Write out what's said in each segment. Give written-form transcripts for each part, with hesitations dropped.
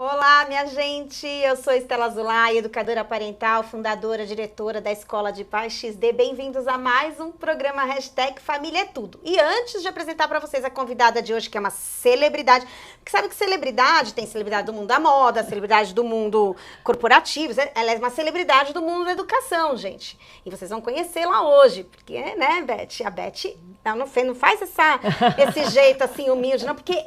Olá, minha gente! Eu sou Estela Zulay, educadora parental, fundadora, diretora da Escola de Paz XD. Bem-vindos a mais um programa Hashtag Família é Tudo. E antes de apresentar para vocês a convidada de hoje, que é uma celebridade, porque sabe que celebridade tem celebridade do mundo da moda, celebridade do mundo corporativo, ela é uma celebridade do mundo da educação, gente. E vocês vão conhecê-la hoje, porque, né, Beth? A Beth não faz esse jeito assim humilde, não, porque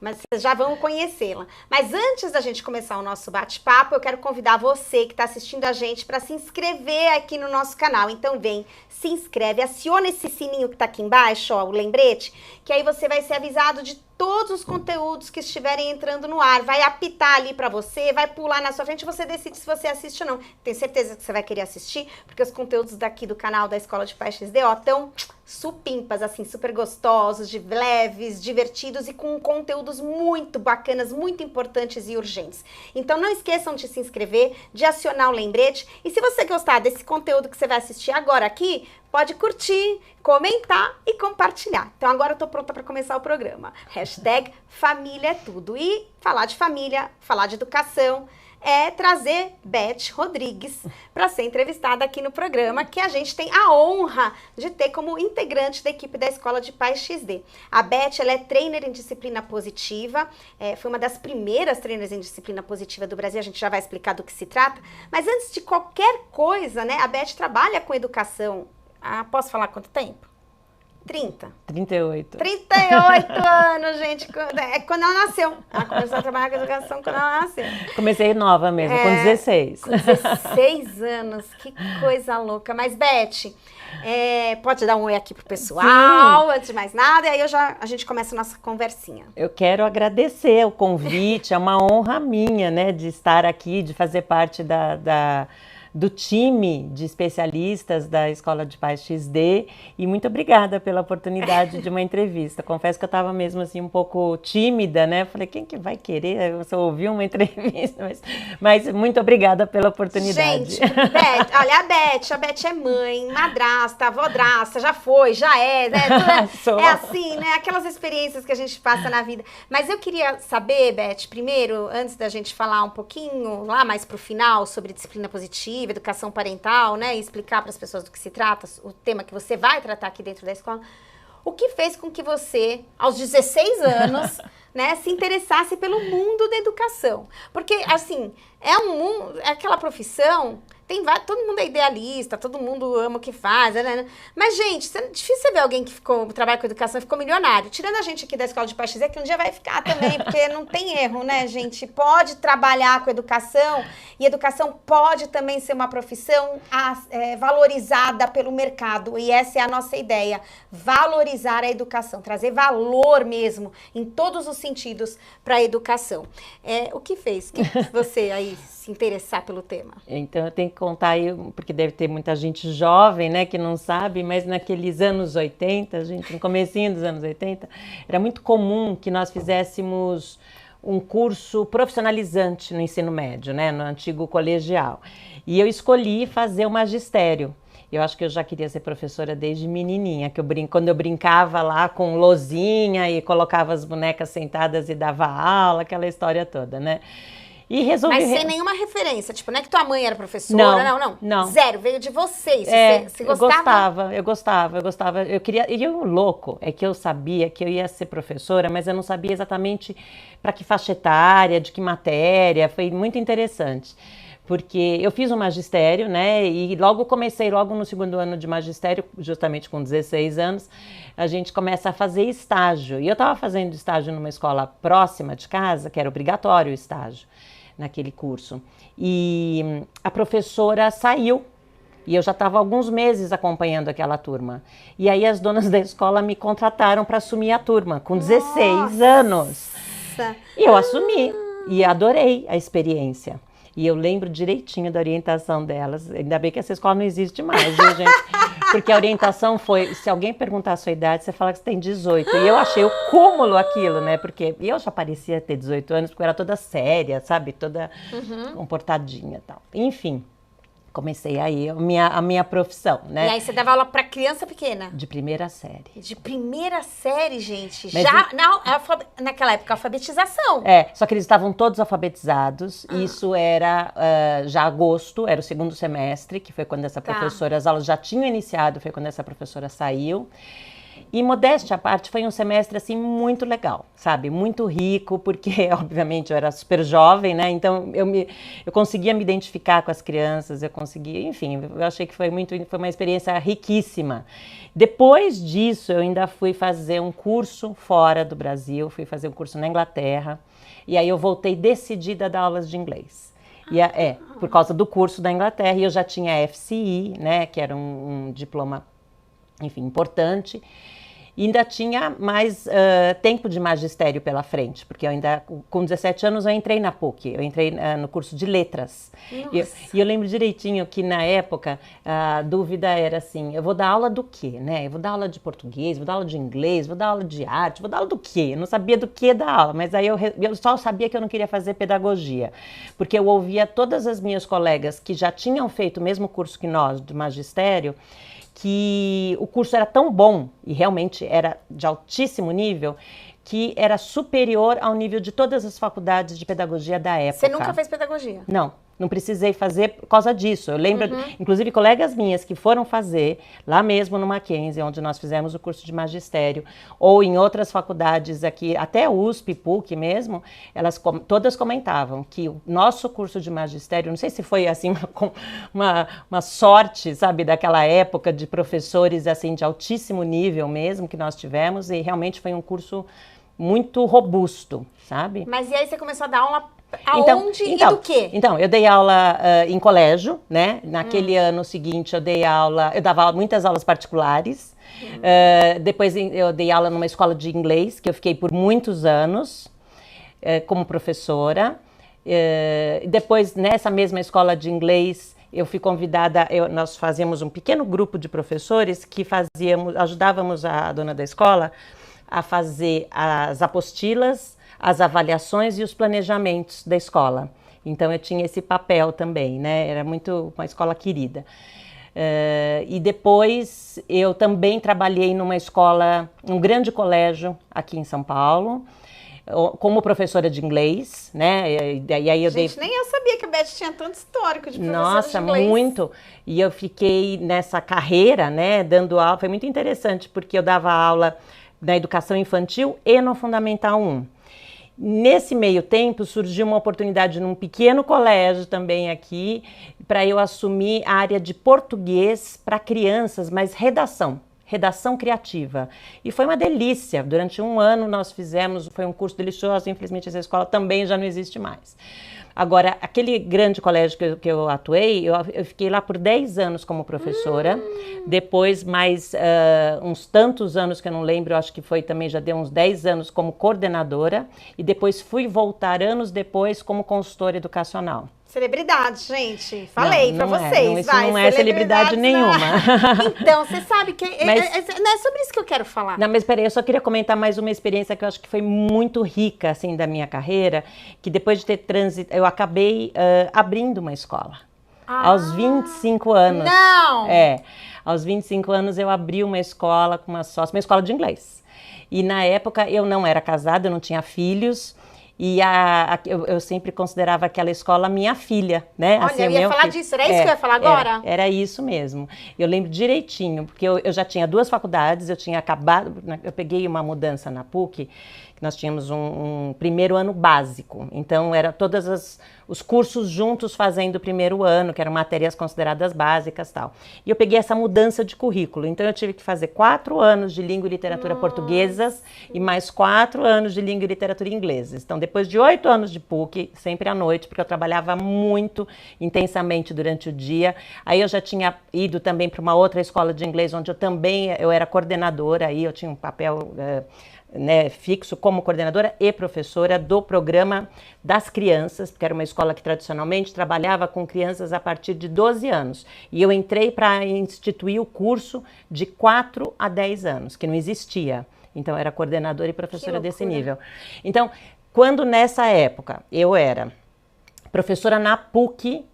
mas vocês já vão conhecê-la. Mas antes da gente começar o nosso bate-papo, eu quero convidar você que está assistindo a gente para se inscrever aqui no nosso canal. Então vem, se inscreve, aciona esse sininho que está aqui embaixo, ó, o lembrete, que aí você vai ser avisado de todos os conteúdos que estiverem entrando no ar. Vai apitar ali para você, vai pular na sua frente e você decide se você assiste ou não. Tenho certeza que você vai querer assistir, porque os conteúdos daqui do canal da Escola de Paz XD, ó, tão supimpas, assim, super gostosos, leves, divertidos e com conteúdos muito bacanas, muito importantes e urgentes. Então não esqueçam de se inscrever, de acionar o lembrete. E se você gostar desse conteúdo que você vai assistir agora aqui, pode curtir, comentar e compartilhar. Então agora eu tô pronta para começar o programa. Hashtag Família é Tudo. E falar de família, falar de educação, é trazer Beth Rodrigues para ser entrevistada aqui no programa, que a gente tem a honra de ter como integrante da equipe da Escola de Paz XD. A Beth, ela é trainer em disciplina positiva, foi uma das primeiras trainers em disciplina positiva do Brasil, a gente já vai explicar do que se trata, mas antes de qualquer coisa, né, a Beth trabalha com educação. Posso falar quanto tempo? 38. 38 anos, gente. Quando ela nasceu. Ela começou a trabalhar com educação quando ela nasceu. Comecei nova mesmo, com 16. Com 16 anos. Que coisa louca. Mas, Beth, pode dar um oi aqui pro pessoal, antes de mais nada, e aí a gente começa a nossa conversinha. Eu quero agradecer o convite, é uma honra minha, né, de estar aqui, de fazer parte do time de especialistas da Escola de Paz XD, e muito obrigada pela oportunidade de uma entrevista. Confesso que eu estava mesmo assim um pouco tímida, né? Falei, quem que vai querer? Eu só ouvi uma entrevista, mas muito obrigada pela oportunidade. Gente, olha, a Beth é mãe, madrasta, avodrasta, já foi, já é, né? É assim, né? Aquelas experiências que a gente passa na vida. Mas eu queria saber, Beth, primeiro, antes da gente falar um pouquinho lá mais pro final sobre disciplina positiva, educação parental, né, e explicar para as pessoas do que se trata, o tema que você vai tratar aqui dentro da escola, o que fez com que você, aos 16 anos, né, se interessasse pelo mundo da educação? Porque, assim, é aquela profissão, todo mundo é idealista, todo mundo ama o que faz, né? Mas, gente, é difícil você ver alguém que trabalha com educação e ficou milionário. Tirando a gente aqui da Escola de Paz XD, que um dia vai ficar também, porque não tem erro, né, gente? Pode trabalhar com educação, e educação pode também ser uma profissão valorizada pelo mercado, e essa é a nossa ideia, valorizar a educação, trazer valor mesmo, em todos os sentidos, para a educação. O que fez que você aí se interessar pelo tema? Então eu tenho que contar aí, porque deve ter muita gente jovem, né, que não sabe, mas naqueles anos 80, no comecinho dos anos 80, era muito comum que nós fizéssemos um curso profissionalizante no ensino médio, né, no antigo colegial. E eu escolhi fazer o magistério. Eu acho que eu já queria ser professora desde menininha, quando eu brincava lá com lousinha e colocava as bonecas sentadas e dava aula, aquela história toda, né? E resolvi... Mas sem nenhuma referência, tipo, não é que tua mãe era professora, não. Zero, veio de vocês. Você gostava? Eu gostava. Eu queria... E o louco é que eu sabia que eu ia ser professora, mas eu não sabia exatamente para que faixa etária, de que matéria. Foi muito interessante. Porque eu fiz o magistério, né, e comecei logo no segundo ano de magistério, justamente com 16 anos, a gente começa a fazer estágio. E eu estava fazendo estágio numa escola próxima de casa, que era obrigatório o estágio naquele curso. E a professora saiu, e eu já estava há alguns meses acompanhando aquela turma. E aí as donas da escola me contrataram para assumir a turma, com 16 anos. E eu assumi, e adorei a experiência. E eu lembro direitinho da orientação delas. Ainda bem que essa escola não existe mais, viu, gente? Porque a orientação foi, se alguém perguntar a sua idade, você fala que você tem 18. E eu achei o cúmulo aquilo, né? Porque eu já parecia ter 18 anos, porque eu era toda séria, sabe? Toda comportadinha e tal. Enfim. Comecei aí a minha profissão, né? E aí você dava aula para criança pequena? De primeira série. De primeira série, gente. Mas já naquela época, alfabetização. Só que eles estavam todos alfabetizados. Isso era já agosto, era o segundo semestre, que foi quando essa professora, as aulas já tinham iniciado, foi quando essa professora saiu. E modéstia à parte, foi um semestre, assim, muito legal, sabe? Muito rico, porque, obviamente, eu era super jovem, né? Então, eu conseguia me identificar com as crianças, enfim, eu achei que foi uma experiência riquíssima. Depois disso, eu ainda fui fazer um curso fora do Brasil, fui fazer um curso na Inglaterra, e aí eu voltei decidida a dar aulas de inglês. Por causa do curso da Inglaterra, e eu já tinha FCE, né? Que era um diploma, enfim, importante. E ainda tinha mais tempo de magistério pela frente, porque eu ainda, com 17 anos, eu entrei na PUC, eu entrei no curso de letras. E eu lembro direitinho que, na época, a dúvida era assim, eu vou dar aula do quê, né? Eu vou dar aula de português, vou dar aula de inglês, vou dar aula de arte, vou dar aula do quê? Eu não sabia do que dar aula, mas aí eu só sabia que eu não queria fazer pedagogia, porque eu ouvia todas as minhas colegas que já tinham feito o mesmo curso que nós, de magistério, que o curso era tão bom, e realmente era de altíssimo nível, que era superior ao nível de todas as faculdades de pedagogia da época. Você nunca fez pedagogia? Não precisei fazer por causa disso. Eu lembro, inclusive, colegas minhas que foram fazer lá mesmo no Mackenzie, onde nós fizemos o curso de magistério, ou em outras faculdades aqui, até USP, PUC mesmo, elas todas comentavam que o nosso curso de magistério, não sei se foi assim uma sorte, sabe, daquela época de professores assim de altíssimo nível mesmo que nós tivemos, e realmente foi um curso muito robusto, sabe? Mas e aí você começou a dar aula aonde e do quê? Então, eu dei aula em colégio, né? Naquele ano seguinte eu dava muitas aulas particulares. Depois eu dei aula numa escola de inglês, que eu fiquei por muitos anos como professora. Depois, nessa mesma escola de inglês, eu fui convidada, nós fazíamos um pequeno grupo de professores que ajudávamos a dona da escola a fazer as apostilas, as avaliações e os planejamentos da escola. Então, eu tinha esse papel também, né? Era uma escola querida. E depois, eu também trabalhei numa escola, um grande colégio aqui em São Paulo, como professora de inglês, né? E aí nem eu sabia que a Beth tinha tanto histórico de professora Nossa, de inglês. muito. E eu fiquei nessa carreira, né? Dando aula. Foi muito interessante, porque eu dava aula na educação infantil e no Fundamental 1. Nesse meio tempo, surgiu uma oportunidade num pequeno colégio também aqui, para eu assumir a área de português para crianças, mas redação criativa. E foi uma delícia. Durante um ano nós fizemos, foi um curso delicioso, infelizmente essa escola também já não existe mais. Agora, aquele grande colégio que eu atuei, eu fiquei lá por 10 anos como professora, depois mais uns tantos anos que eu não lembro, eu acho que foi também, já deu uns 10 anos como coordenadora, e depois fui voltar anos depois como consultora educacional. Celebridade, gente. Falei pra vocês. Isso não é celebridade nenhuma. Então, você sabe que não é sobre isso que eu quero falar. Não, mas peraí, eu só queria comentar mais uma experiência que eu acho que foi muito rica, assim, da minha carreira, que depois de ter eu acabei abrindo uma escola. Aos 25 anos. Não! Aos 25 anos eu abri uma escola com uma sócia, uma escola de inglês. E na época eu não era casada, eu não tinha filhos. E eu sempre considerava aquela escola minha filha, né? Olha, assim, eu ia falar disso, era isso que eu ia falar agora? Era isso mesmo. Eu lembro direitinho, porque eu já tinha 2 faculdades, eu tinha acabado, eu peguei uma mudança na PUC, que nós tínhamos um primeiro ano básico, então era todos os cursos juntos fazendo o primeiro ano, que eram matérias consideradas básicas e tal. E eu peguei essa mudança de currículo, então eu tive que fazer 4 anos de língua e literatura portuguesas e mais 4 anos de língua e literatura inglesas. Então, depois de 8 anos de PUC, sempre à noite, porque eu trabalhava muito intensamente durante o dia, aí eu já tinha ido também para uma outra escola de inglês, onde eu era coordenadora, aí eu tinha um papel fixo como coordenadora e professora do programa das crianças, porque era uma escola que tradicionalmente trabalhava com crianças a partir de 12 anos. E eu entrei para instituir o curso de 4 a 10 anos, que não existia. Então, eu era coordenadora e professora desse nível. Então, quando nessa época eu era professora na PUC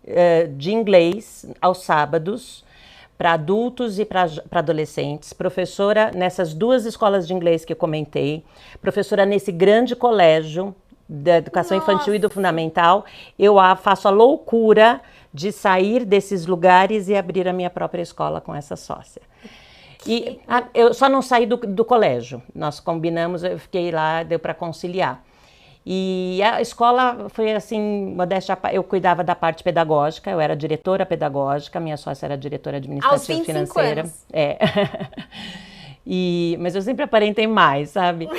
de inglês aos sábados, para adultos e para adolescentes, professora nessas 2 escolas de inglês que eu comentei, professora nesse grande colégio da educação infantil e do fundamental. Eu faço a loucura de sair desses lugares e abrir a minha própria escola com essa sócia. E eu só não saí do colégio, nós combinamos, eu fiquei lá, deu para conciliar. E a escola foi assim, modéstia, eu cuidava da parte pedagógica, eu era diretora pedagógica, minha sócia era diretora administrativa financeira. Aos 25 anos. Mas eu sempre aparentei mais, sabe?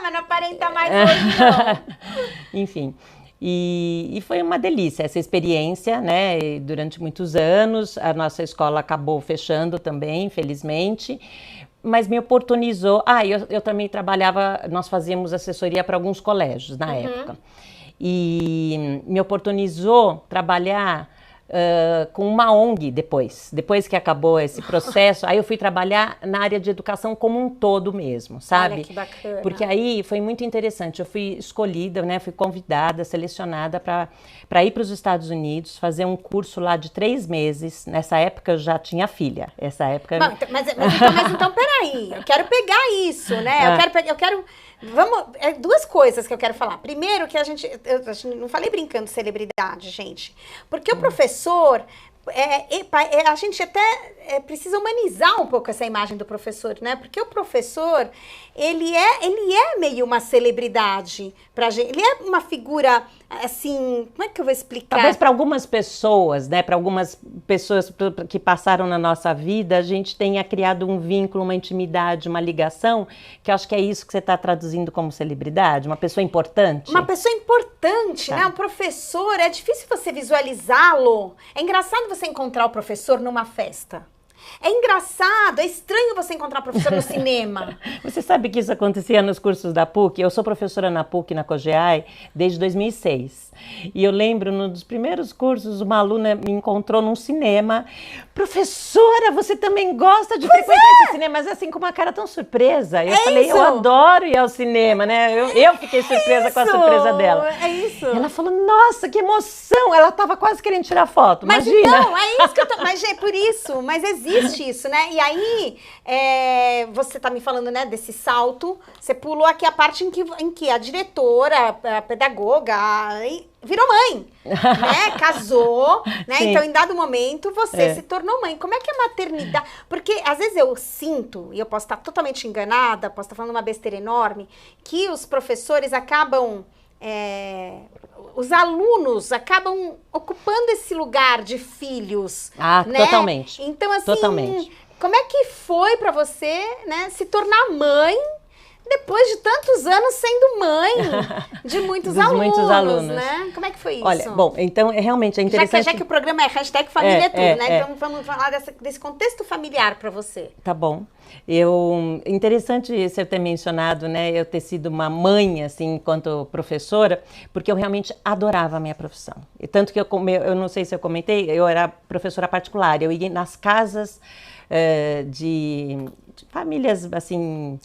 Mas não aparenta mais hoje, não. Enfim, e foi uma delícia essa experiência, né? E durante muitos anos, a nossa escola acabou fechando também, infelizmente. Mas me oportunizou. Eu também trabalhava, nós fazíamos assessoria para alguns colégios na época. E me oportunizou trabalhar com uma ONG depois que acabou esse processo. Aí eu fui trabalhar na área de educação como um todo mesmo, sabe? Olha que bacana. Porque aí foi muito interessante. Eu fui escolhida, né? Fui convidada, selecionada para ir para os Estados Unidos, fazer um curso lá de 3 meses. Nessa época eu já tinha filha. Essa época. Bom, mas então, peraí. Eu quero pegar isso, né? Eu quero. Vamos, 2 coisas que eu quero falar. Primeiro, que a gente não falei brincando celebridade, gente. Porque o professor, a gente até precisa humanizar um pouco essa imagem do professor, né? Porque o professor, ele é meio uma celebridade pra gente. Ele é uma figura, assim, como é que eu vou explicar? Talvez para algumas pessoas, né? Para algumas pessoas que passaram na nossa vida, a gente tenha criado um vínculo, uma intimidade, uma ligação, que eu acho que é isso que você está traduzindo como celebridade, uma pessoa importante. Uma pessoa importante, Tá. né? Um professor, é difícil você visualizá-lo. É engraçado você encontrar o professor numa festa. É engraçado, é estranho você encontrar o professor no cinema. Você sabe que isso acontecia nos cursos da PUC? Eu sou professora na PUC, na COGEAI, desde 2006. E eu lembro, num dos primeiros cursos, uma aluna me encontrou num cinema. Professora, você também gosta de frequentar esse cinema? Mas assim, com uma cara tão surpresa. Eu falei, isso. eu adoro ir ao cinema, né? Eu fiquei surpresa com a surpresa dela. É isso. Ela falou, nossa, que emoção! Ela estava quase querendo tirar foto, Mas imagina. então, é isso que eu tô... Mas é por isso, mas existe isso, né? E aí, você tá me falando, né, desse salto, você pulou aqui a parte em que a diretora, a pedagoga, virou mãe, né? Casou, né? Sim. Então, em dado momento, você se tornou mãe. Como é que a maternidade... Porque, às vezes, eu sinto, e eu posso estar totalmente enganada, posso estar falando uma besteira enorme, que os professores acabam... os alunos acabam ocupando esse lugar de filhos, né? Totalmente. Então, assim, Totalmente. como é que foi pra você, né, se tornar mãe depois de tantos anos sendo mãe de muitos alunos, né? Como é que foi isso? Olha, bom, então realmente é interessante. Já que o programa é #família é tudo, né? Então vamos falar desse contexto familiar para você. Tá bom. Interessante você ter mencionado, né, eu ter sido uma mãe, assim, enquanto professora, porque eu realmente adorava a minha profissão. E tanto que eu não sei se eu comentei, eu era professora particular, eu ia nas casas de famílias, assim,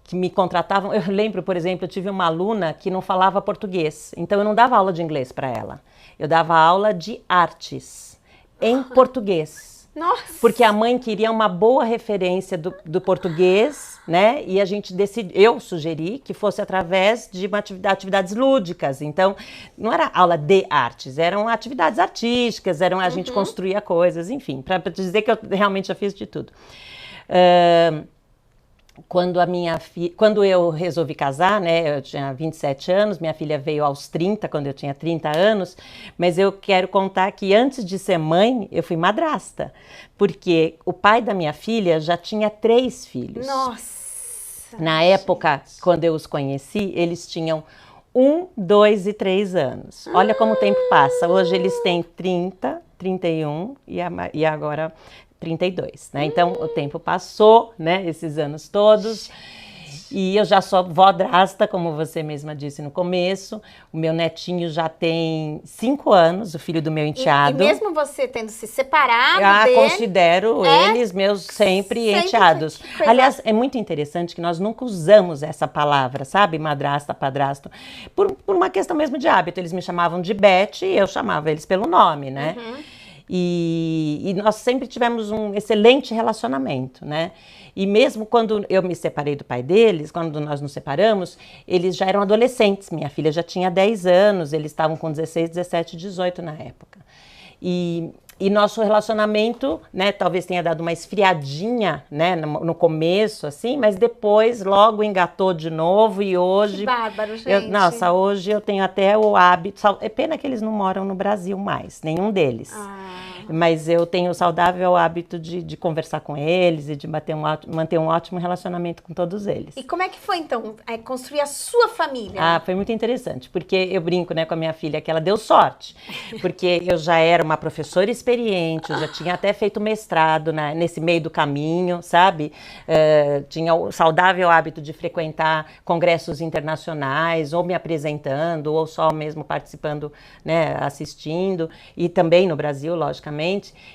que me contratavam. Eu lembro, por exemplo, eu tive uma aluna que não falava português, então eu não dava aula de inglês para ela. Eu dava aula de artes em português. Nossa. Porque a mãe queria uma boa referência do português, né? E a gente eu sugeri que fosse através de atividades lúdicas. Então, não era aula de artes, eram atividades artísticas, a gente construía coisas, enfim, para dizer que eu realmente já fiz de tudo. Quando eu resolvi casar, né, eu tinha 27 anos, minha filha veio aos 30, quando eu tinha 30 anos, mas eu quero contar que antes de ser mãe, eu fui madrasta, porque o pai da minha filha já tinha 3 filhos. Nossa! Na época, quando eu os conheci, eles tinham 1, 2 e 3 anos. Olha como o tempo passa. Hoje eles têm 30, 31 e agora 32, né? Então, o tempo passou, né? Esses anos todos. E eu já sou vó-drasta, como você mesma disse no começo. O meu netinho já tem 5 anos, o filho do meu enteado. E mesmo você tendo se separado considero eles meus sempre enteados. Aliás, é muito interessante que nós nunca usamos essa palavra, sabe? Madrasta, padrasto. Por uma questão mesmo de hábito. Eles me chamavam de Beth e eu chamava eles pelo nome, né? E nós sempre tivemos um excelente relacionamento, né? E mesmo quando eu me separei do pai deles, quando nós nos separamos, eles já eram adolescentes. Minha filha já tinha 10 anos, eles estavam com 16, 17, 18 na época. E nosso relacionamento, né, talvez tenha dado uma esfriadinha, né, no começo, assim, mas depois logo engatou de novo e hoje... Que bárbaro, gente. Nossa, hoje eu tenho até o hábito... É pena que eles não moram no Brasil mais, nenhum deles. Mas eu tenho o saudável hábito de conversar com eles e de manter um ótimo relacionamento com todos eles. E como é que foi, então, construir a sua família? Foi muito interessante, porque eu brinco, né, com a minha filha que ela deu sorte, porque eu já era uma professora experiente, eu já tinha até feito mestrado nesse meio do caminho, sabe? Tinha o saudável hábito de frequentar congressos internacionais, ou me apresentando, ou só mesmo participando, né, assistindo, e também no Brasil, logicamente.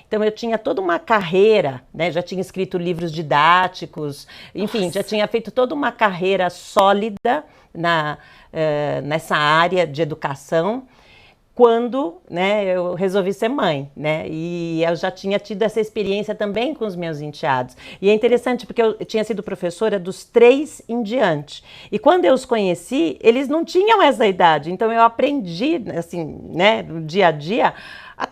Então eu tinha toda uma carreira, né? Já tinha escrito livros didáticos, enfim, já tinha feito toda uma carreira sólida nessa área de educação, quando, né, eu resolvi ser mãe, né, e eu já tinha tido essa experiência também com os meus enteados. E é interessante porque eu tinha sido professora dos 3 em diante. E quando eu os conheci, eles não tinham essa idade. Então eu aprendi, assim, né, no dia a dia, a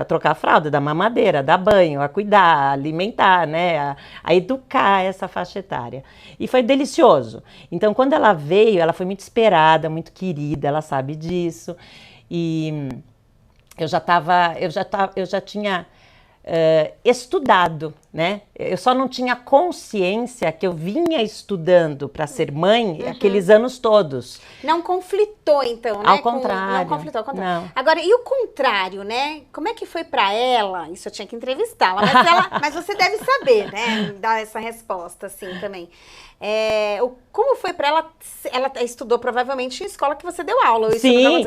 trocar a fralda, dar mamadeira, dar banho, a cuidar, a alimentar, né, a educar essa faixa etária. E foi delicioso. Então quando ela veio, ela foi muito esperada, muito querida, ela sabe disso. E eu já tinha estudado, né? Eu só não tinha consciência que eu vinha estudando para ser mãe aqueles anos todos. Não conflitou, então, né? Ao contrário. Não conflitou, ao contrário. Não. Agora, e o contrário, né? Como é que foi para ela? Isso eu tinha que entrevistá-la, mas você deve saber, né? Dar essa resposta, assim, também. Como foi para ela? Ela estudou provavelmente em escola que você deu aula.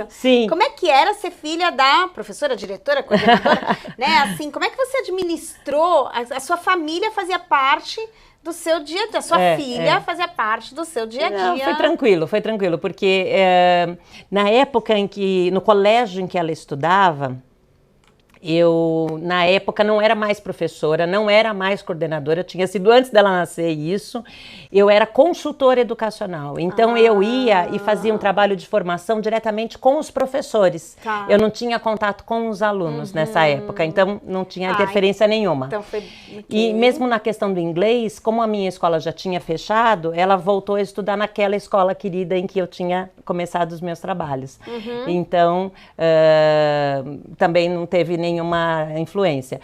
Sim. Como é que era ser filha da professora, diretora, coordenadora? Né? Assim, como é que você administrou? A sua família fazia parte do seu dia a dia. A sua filha fazia parte do seu dia a dia. Não, foi tranquilo, porque na época no colégio em que ela estudava, eu, na época, não era mais professora, não era mais coordenadora, tinha sido antes dela nascer isso, eu era consultora educacional. Então, eu ia e fazia um trabalho de formação diretamente com os professores. Tá. Eu não tinha contato com os alunos nessa época, então não tinha interferência nenhuma. Então foi... E mesmo na questão do inglês, como a minha escola já tinha fechado, ela voltou a estudar naquela escola querida em que eu tinha começado os meus trabalhos. Então, também não teve nenhuma influência.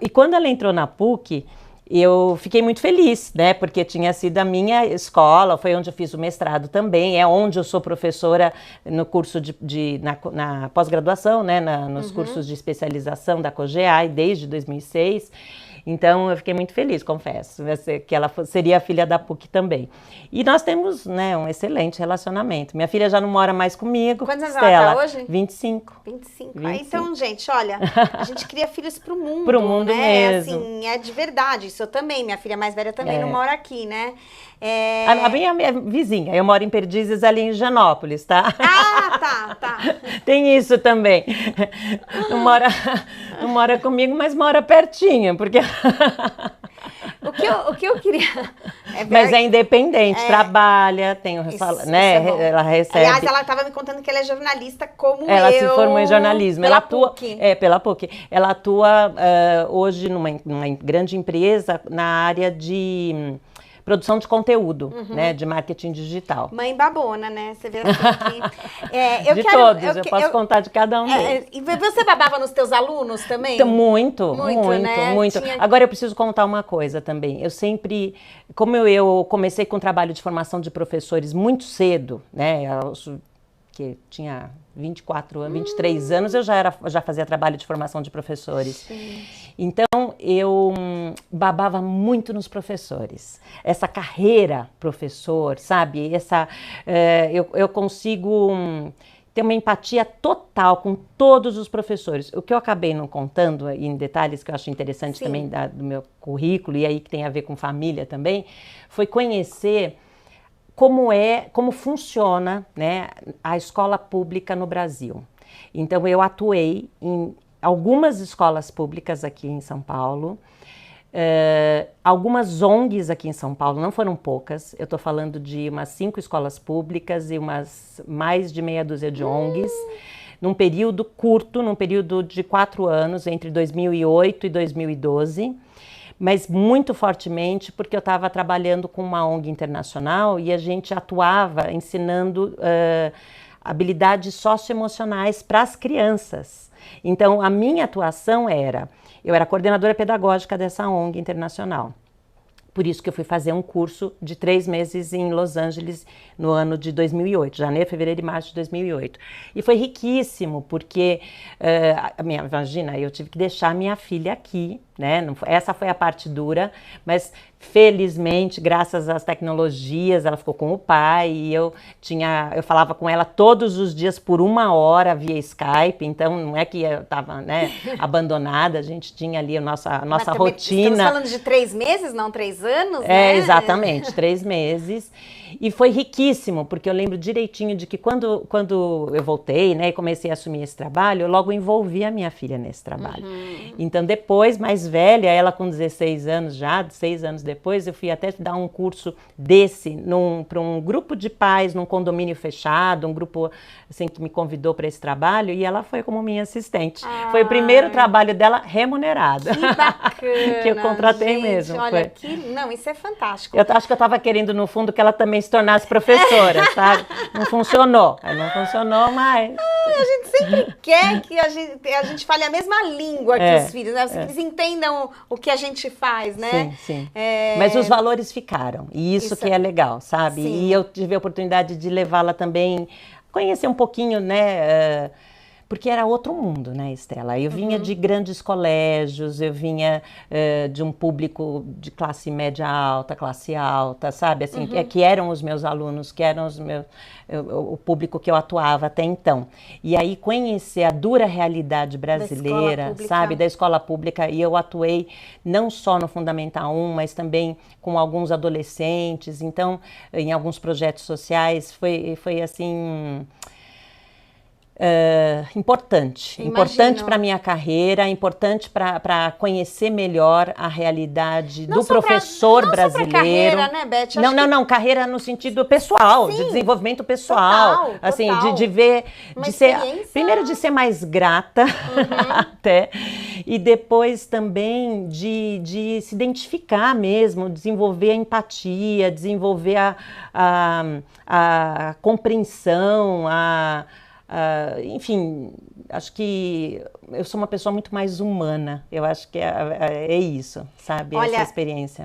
E quando ela entrou na PUC, eu fiquei muito feliz, né? Porque tinha sido a minha escola, foi onde eu fiz o mestrado também, é onde eu sou professora no curso na pós-graduação, né? Nos cursos de especialização da COGEAI desde 2006. Então, eu fiquei muito feliz, confesso, que ela seria a filha da PUC também. E nós temos, né, um excelente relacionamento. Minha filha já não mora mais comigo. Quantos anos Stella, ela tá hoje? 25. 25. Então, gente, olha, a gente cria filhos pro mundo, pro mundo, né? mesmo. Assim, é de verdade. Isso eu também. Minha filha mais velha também não mora aqui, né? A minha vizinha, eu moro em Perdizes, ali em Higienópolis, tá? Tá. Tem isso também. Não mora comigo, mas mora pertinho, porque... O que eu queria... Mas é independente, trabalha, tem um né? Ela recebe... Aliás, ela estava me contando que ela é jornalista como ela se formou em jornalismo. Pela ela atua, PUC. Pela PUC. Ela atua hoje numa grande empresa na área de... produção de conteúdo, né, de marketing digital. Mãe babona, né? Você vê assim que... todos, eu posso contar de cada um deles. E você babava nos teus alunos também? Muito. Né? Agora eu preciso contar uma coisa também. Eu sempre, como eu comecei com o trabalho de formação de professores muito cedo, né, aos porque tinha 24 anos, 23 anos, eu já fazia trabalho de formação de professores. Então, eu babava muito nos professores. Essa carreira professor, sabe? Eu consigo ter uma empatia total com todos os professores. O que eu acabei não contando em detalhes, que eu acho interessante também do meu currículo, e aí que tem a ver com família também, foi conhecer como funciona, né, a escola pública no Brasil. Então, eu atuei em algumas escolas públicas aqui em São Paulo, algumas ONGs aqui em São Paulo, não foram poucas, eu estou falando de umas 5 escolas públicas e umas mais de meia dúzia de ONGs, num período curto, num período de 4 anos, entre 2008 e 2012, mas muito fortemente porque eu estava trabalhando com uma ONG internacional e a gente atuava ensinando habilidades socioemocionais para as crianças. Então, a minha atuação eu era coordenadora pedagógica dessa ONG internacional. Por isso que eu fui fazer um curso de 3 meses em Los Angeles no ano de 2008, janeiro, fevereiro e março de 2008. E foi riquíssimo, porque, imagina, eu tive que deixar minha filha aqui, né? Essa foi a parte dura, mas felizmente, graças às tecnologias, ela ficou com o pai e eu falava com ela todos os dias por 1 hora via Skype, então não é que eu estava, né, abandonada, a gente tinha ali a nossa rotina. Estamos falando de 3 meses, não 3 anos, né? Exatamente, 3 meses. E foi riquíssimo, porque eu lembro direitinho de que quando eu voltei, né, e comecei a assumir esse trabalho, eu logo envolvi a minha filha nesse trabalho. Então, depois, mais velha, ela com 16 anos já, 6 anos depois, eu fui até dar um curso desse para um grupo de pais, num condomínio fechado, um grupo assim, que me convidou para esse trabalho, e ela foi como minha assistente. Foi o primeiro trabalho dela remunerado. Que bacana, que eu contratei gente, mesem. Olha, não, isso é fantástico. Eu acho que eu estava querendo, no fundo, que ela também se tornasse professora, sabe? Não funcionou, mas... A gente sempre quer que a gente fale a mesma língua que os filhos, né? Que eles entendam o que a gente faz, né? Sim. Mas os valores ficaram, e isso que é legal, sabe? Sim. E eu tive a oportunidade de levá-la também, conhecer um pouquinho, né? Porque era outro mundo, né, Estela? Eu vinha de grandes colégios, eu vinha de um público de classe média alta, classe alta, sabe? Assim, que eram os meus alunos, que eram o público que eu atuava até então. E aí conhecer a dura realidade brasileira, sabe? Da escola pública. E eu atuei não só no Fundamental 1, mas também com alguns adolescentes. Então, em alguns projetos sociais, foi assim... importante para a minha carreira, importante para conhecer melhor a realidade do professor brasileiro. Carreira, né, Beth? Não, carreira no sentido pessoal, de desenvolvimento pessoal, total. Assim, de ver, primeiro de ser mais grata, até, e depois também de se identificar mesmo, desenvolver a empatia, desenvolver a compreensão, enfim, acho que eu sou uma pessoa muito mais humana. Eu acho que é isso, sabe? Olha, essa experiência.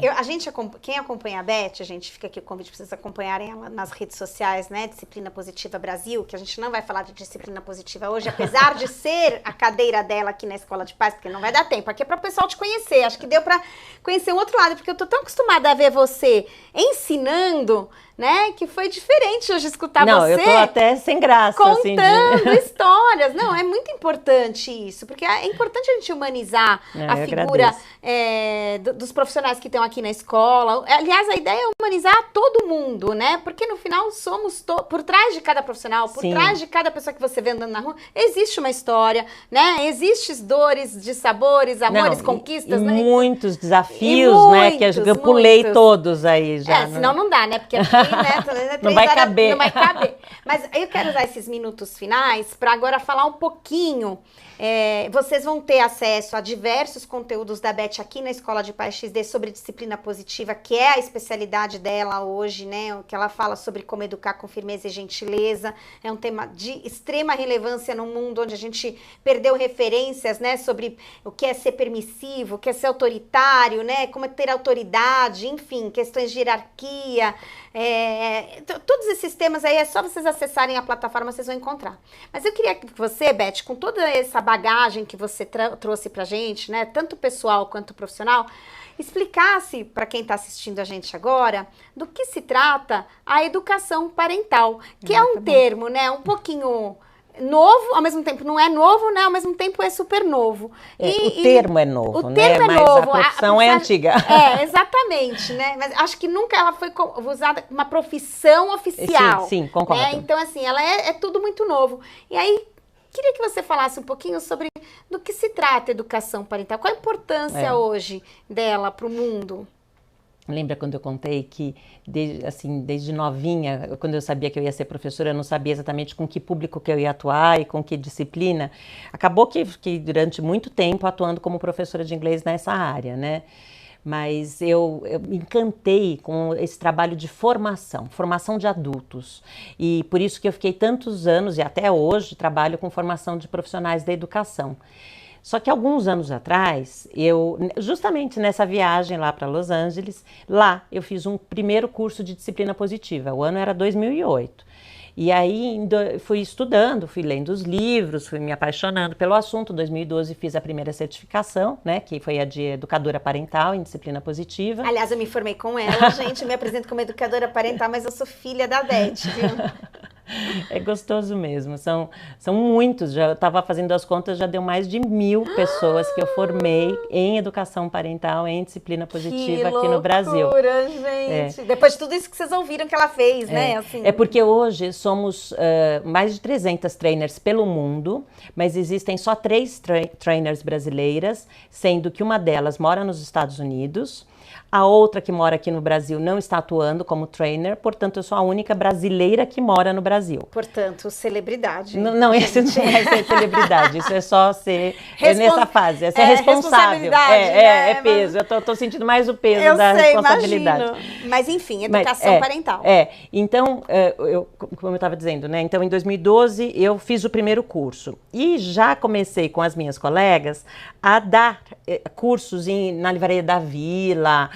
Quem acompanha a Beth, a gente fica aqui o convite para vocês acompanharem ela nas redes sociais, né? Disciplina Positiva Brasil, que a gente não vai falar de disciplina positiva hoje, apesar de ser a cadeira dela aqui na Escola de Paz, porque não vai dar tempo. Aqui é para o pessoal te conhecer. Acho que deu para conhecer um outro lado, porque eu tô tão acostumada a ver você ensinando, né? Que foi diferente hoje escutar você. Não, eu tô até sem graça. Contando histórias. Não, é muito importante isso, porque é importante a gente humanizar a figura dos profissionais que estão aqui na escola. Aliás, a ideia é humanizar todo mundo, né? Porque no final somos por trás de cada profissional, por trás de cada pessoa que você vê andando na rua, existe uma história, né? Existem dores, dissabores, amores, conquistas, né? Muitos desafios, né? Que eu pulei todos aí já. Senão não dá, né? Porque aqui, né? Não vai caber. Não vai caber. Mas eu quero usar esses minutos finais para agora falar um pouquinho. Vocês vão ter acesso a diversos conteúdos da Beth aqui na Escola de Paz XD sobre disciplina positiva, que é a especialidade dela hoje, né? O que ela fala sobre como educar com firmeza e gentileza. É um tema de extrema relevância no mundo onde a gente perdeu referências, né? Sobre o que é ser permissivo, o que é ser autoritário, né? Como é ter autoridade, enfim, questões de hierarquia. Todos esses temas aí é só vocês acessarem a plataforma, vocês vão encontrar. Mas eu queria que você, Beth, com toda essa bagagem que você trouxe pra gente, né, tanto pessoal quanto profissional, explicasse para quem está assistindo a gente agora do que se trata a educação parental, que é um termo, né, um pouquinho novo, ao mesmo tempo não é novo, né, ao mesmo tempo é super novo. O termo é novo, o termo né, é mas novo, a profissão é antiga. Exatamente, né, mas acho que nunca ela foi usada uma profissão oficial. Sim, concordo. Né? Então, assim, ela é tudo muito novo. E aí, queria que você falasse um pouquinho sobre do que se trata a educação parental. Qual a importância hoje dela para o mundo? Lembra quando eu contei que, desde novinha, quando eu sabia que eu ia ser professora, eu não sabia exatamente com que público que eu ia atuar e com que disciplina. Acabou que fiquei durante muito tempo atuando como professora de inglês nessa área, né? Mas eu me encantei com esse trabalho de formação de adultos. E por isso que eu fiquei tantos anos, e até hoje, trabalho com formação de profissionais da educação. Só que alguns anos atrás, justamente nessa viagem lá para Los Angeles, lá eu fiz um primeiro curso de disciplina positiva. O ano era 2008. E aí fui estudando, fui lendo os livros, fui me apaixonando pelo assunto. Em 2012 fiz a primeira certificação, né, que foi a de educadora parental em disciplina positiva. Aliás, eu me formei com ela, gente, me apresento como educadora parental, mas eu sou filha da Beth, viu? É gostoso mesmo, são muitos, já estava fazendo as contas, já deu mais de 1.000 pessoas que eu formei em educação parental, em disciplina positiva aqui no Brasil. Que loucura, gente! Depois de tudo isso que vocês ouviram que ela fez, né? Assim. É porque hoje somos mais de 300 trainers pelo mundo, mas existem só 3 trainers brasileiras, sendo que uma delas mora nos Estados Unidos. A outra que mora aqui no Brasil não está atuando como trainer, portanto, eu sou a única brasileira que mora no Brasil. Portanto, celebridade. Não, esse não é ser celebridade, isso é só ser nessa fase, é ser responsável. É peso, eu tô sentindo mais o peso da responsabilidade. Imagino. Mas enfim, educação parental. Então, como eu estava dizendo, né? Então, em 2012, eu fiz o primeiro curso. E já comecei com as minhas colegas a dar cursos na Livraria da Vila,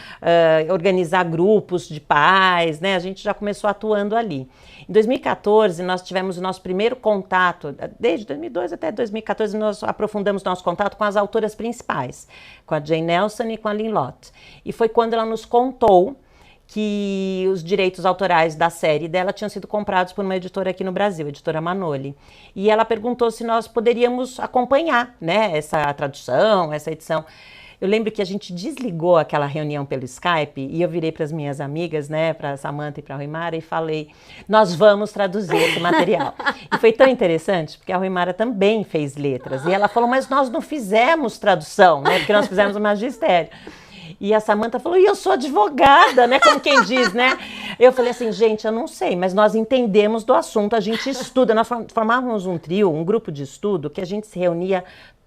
organizar grupos de pais, né? A gente já começou atuando ali. Em 2014, nós tivemos o nosso primeiro contato, desde 2012 até 2014, nós aprofundamos nosso contato com as autoras principais, com a Jane Nelson e com a Lynn Lott. E foi quando ela nos contou que os direitos autorais da série dela tinham sido comprados por uma editora aqui no Brasil, a editora Manoli. E ela perguntou se nós poderíamos acompanhar, né, essa tradução, essa edição. Eu lembro que a gente desligou aquela reunião pelo Skype e eu virei para as minhas amigas, né, para a Samantha e para a Ruimara, e falei, nós vamos traduzir esse material. E foi tão interessante, porque a Ruimara também fez letras. E ela falou, mas nós não fizemos tradução, né, porque nós fizemos o magistério. E a Samantha falou, e eu sou advogada, né, como quem diz, né? Eu falei assim, gente, eu não sei, mas nós entendemos do assunto, a gente estuda. Nós formávamos um trio, um grupo de estudo, que a gente se reunia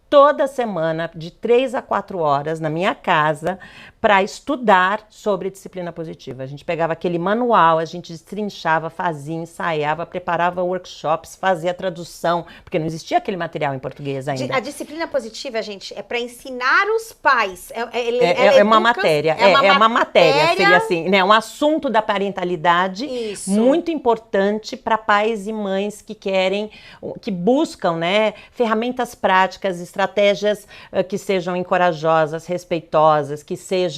toda semana, de 3 a 4 horas, na minha casa, para estudar sobre disciplina positiva. A gente pegava aquele manual, a gente destrinchava, fazia, ensaiava, preparava workshops, fazia tradução, porque não existia aquele material em português ainda. A disciplina positiva, gente, é para ensinar os pais. É uma matéria, é uma matéria, seria assim, né? Um assunto da parentalidade muito importante para pais e mães que querem, que buscam, né, ferramentas práticas, estratégias que sejam encorajosas, respeitosas, que sejam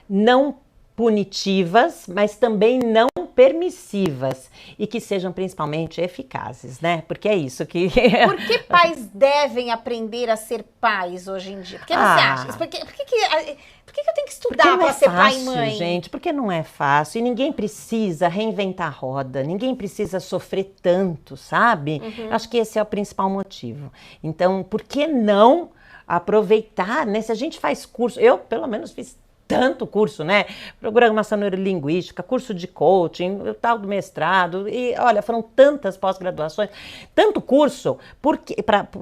não punitivas, mas também não permissivas e que sejam principalmente eficazes, né? Porque é isso que... Por que pais devem aprender a ser pais hoje em dia? Por que você acha? Por que eu tenho que estudar para ser pai e mãe? Gente, porque não é fácil e ninguém precisa reinventar a roda, ninguém precisa sofrer tanto, sabe? Acho que esse é o principal motivo. Então, por que não aproveitar, né? Se a gente faz curso, eu pelo menos fiz tanto curso, né? Programação neurolinguística, curso de coaching, tal do mestrado, e olha, foram tantas pós-graduações, tanto curso, por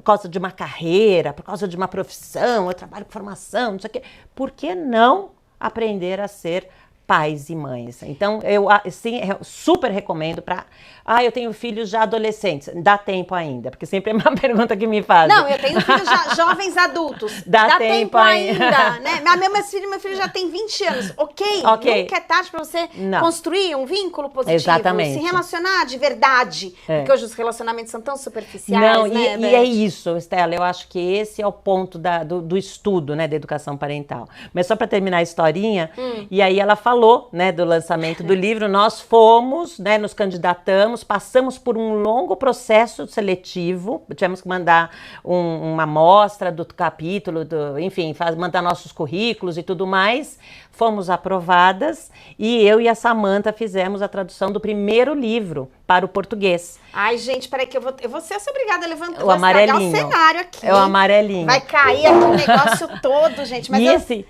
causa de uma carreira, por causa de uma profissão, eu trabalho com formação, não sei o quê. Por que não aprender a ser pais e mães. Então, eu assim, super recomendo para... eu tenho filhos já adolescentes. Dá tempo ainda? Porque sempre é uma pergunta que me fazem. Não, eu tenho filhos já jovens adultos. Dá tempo ainda. Né? Meu filho já tem 20 anos. Ok. Nunca é tarde para você construir um vínculo positivo. Exatamente. Se relacionar de verdade. Porque hoje os relacionamentos são tão superficiais, Não, né, e é isso, Estela. Eu acho que esse é o ponto do estudo, né, da educação parental. Mas só para terminar a historinha, e aí ela falou, né, do lançamento do livro, nós fomos, né, nos candidatamos, passamos por um longo processo seletivo, tivemos que mandar uma amostra do capítulo, enfim, mandar nossos currículos e tudo mais, fomos aprovadas e eu e a Samantha fizemos a tradução do primeiro livro para o português. Ai, gente, peraí que eu vou ser obrigada a levantar, o amarelinho. Vou estragar o cenário aqui. É o amarelinho. Vai cair aqui o negócio todo, gente. Mas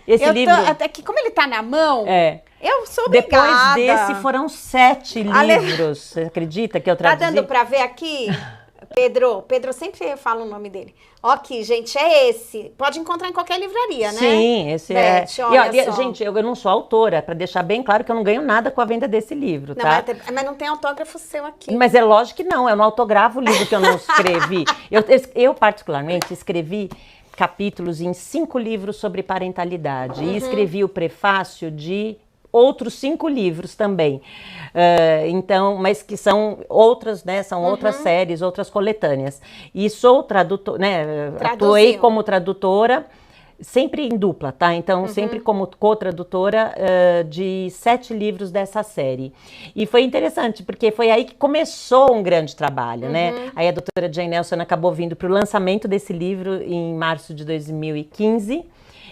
esse livro... até que como ele tá na mão... Eu sou Depois obrigada. desse foram 7 livros. Você acredita que eu traduzi? Tá dando pra ver aqui? Pedro sempre fala o nome dele. Ó aqui, gente, é esse. Pode encontrar em qualquer livraria, né? Sim, esse Beth, é. Olha só. Gente, eu não sou autora, para deixar bem claro que eu não ganho nada com a venda desse livro, não, tá? Mas não tem autógrafo seu aqui. Mas é lógico que não, eu não autografo o livro que eu não escrevi. Eu particularmente, escrevi capítulos em 5 livros sobre parentalidade. E escrevi o prefácio de outros 5 livros também. Então, mas que são outras, né? São outras séries, outras coletâneas. E sou tradutora, né? Atuei como tradutora, sempre em dupla, tá? Então, sempre como co-tradutora de 7 livros dessa série. E foi interessante, porque foi aí que começou um grande trabalho, né? Aí a doutora Jane Nelson acabou vindo para o lançamento desse livro em março de 2015.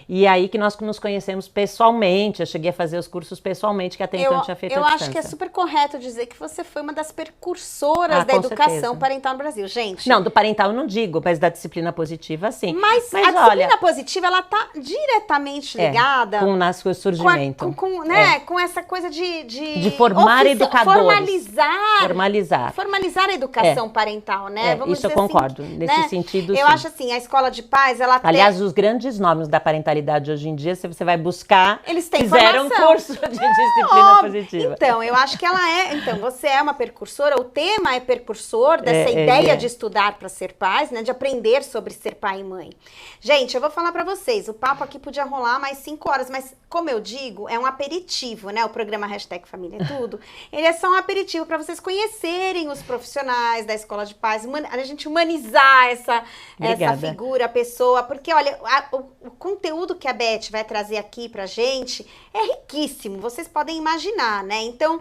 E aí que nós nos conhecemos pessoalmente, eu cheguei a fazer os cursos pessoalmente, que até então eu tinha feito à distância. Eu acho que é super correto dizer que você foi uma das precursoras da educação parental no Brasil, gente. Não, do parental eu não digo, mas da disciplina positiva, sim. Mas a disciplina positiva, ela tá diretamente ligada... com o surgimento. Com essa coisa de formar educadores. Formalizar a educação parental, né? Vamos isso eu concordo, assim, nesse sentido, eu acho assim, a escola de pais, ela aliás, os grandes nomes da parentalidade hoje em dia, se você vai buscar, eles têm fizeram formação. Curso de disciplina positiva. Então, eu acho que ela é... Então, você é uma precursora, o tema é precursor dessa ideia de estudar para ser pais, né? De aprender sobre ser pai e mãe. Gente, eu vou falar para vocês, o papo aqui podia rolar mais 5 horas, mas, como eu digo, é um aperitivo, né? O programa Família é Tudo. Ele é só um aperitivo para vocês conhecerem os profissionais da escola de pais, a gente humanizar essa figura, a pessoa, porque, olha, o conteúdo que a Beth vai trazer aqui pra gente é riquíssimo, vocês podem imaginar, né? Então,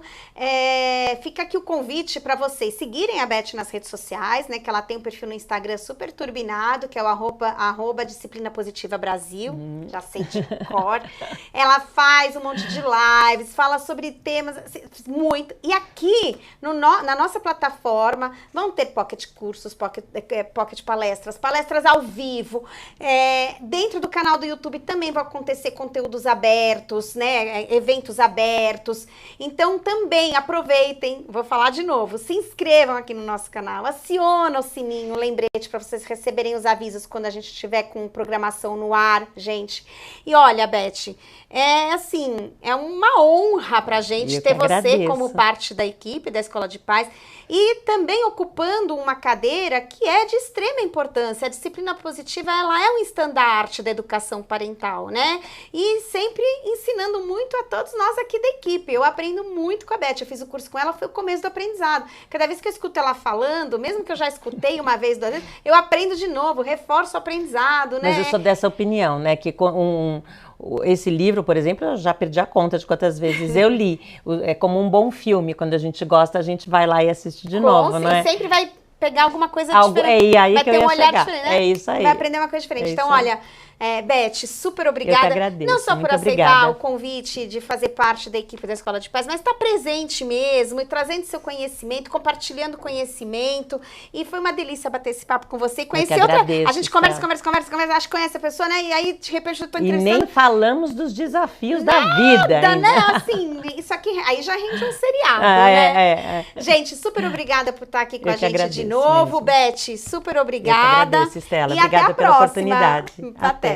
fica aqui o convite para vocês seguirem a Beth nas redes sociais, né? Que ela tem um perfil no Instagram super turbinado, que é o @, Disciplina Positiva Brasil, já sei de cor. Ela faz um monte de lives, fala sobre temas, assim, muito. E aqui, na nossa plataforma, vão ter pocket cursos, pocket palestras ao vivo. Dentro do canal do YouTube também vão acontecer conteúdos abertos, né? Eventos abertos. Então, também aproveitem, vou falar de novo, se inscrevam aqui no nosso canal, aciona o sininho, o lembrete para vocês receberem os avisos quando a gente estiver com programação no ar, gente. E olha, Beth, é uma honra pra gente ter você como parte da equipe da Escola de Pais e também ocupando uma cadeira que é de extrema importância. A disciplina positiva, ela é um estandarte da educação parental, né? E sempre ensinando muito a todos nós aqui da equipe. Eu aprendo muito com a Beth, eu fiz o curso com ela, foi o começo do aprendizado. Cada vez que eu escuto ela falando, mesmo que eu já escutei uma vez, 2 vezes, eu aprendo de novo, reforço o aprendizado, né? Mas eu sou dessa opinião, né? Que esse livro, por exemplo, eu já perdi a conta de quantas vezes eu li. É como um bom filme, quando a gente gosta, a gente vai lá e assiste de novo, não é? Sempre vai pegar alguma coisa diferente. E aí vai que ter eu ia um olhar chegar. diferente, né? É isso aí. Vai aprender uma coisa diferente. Então, olha, Beth, super obrigada. Eu que agradeço. Não só por Muito aceitar obrigada. o convite de fazer parte da equipe da Escola de Pais, mas estar presente mesmo e trazendo seu conhecimento, compartilhando conhecimento. E foi uma delícia bater esse papo com você e conhecer outra. A gente conversa, acho que conhece a pessoa, né? E aí, de repente, eu tô entrevistando. E nem falamos dos desafios da vida ainda. Né? Assim, isso aqui aí já rende um seriado, né? Gente, super obrigada por estar aqui com a gente de novo. Mesmo. Beth, super obrigada. Eu que agradeço, Estela. E obrigada até a pela próxima. oportunidade. Até.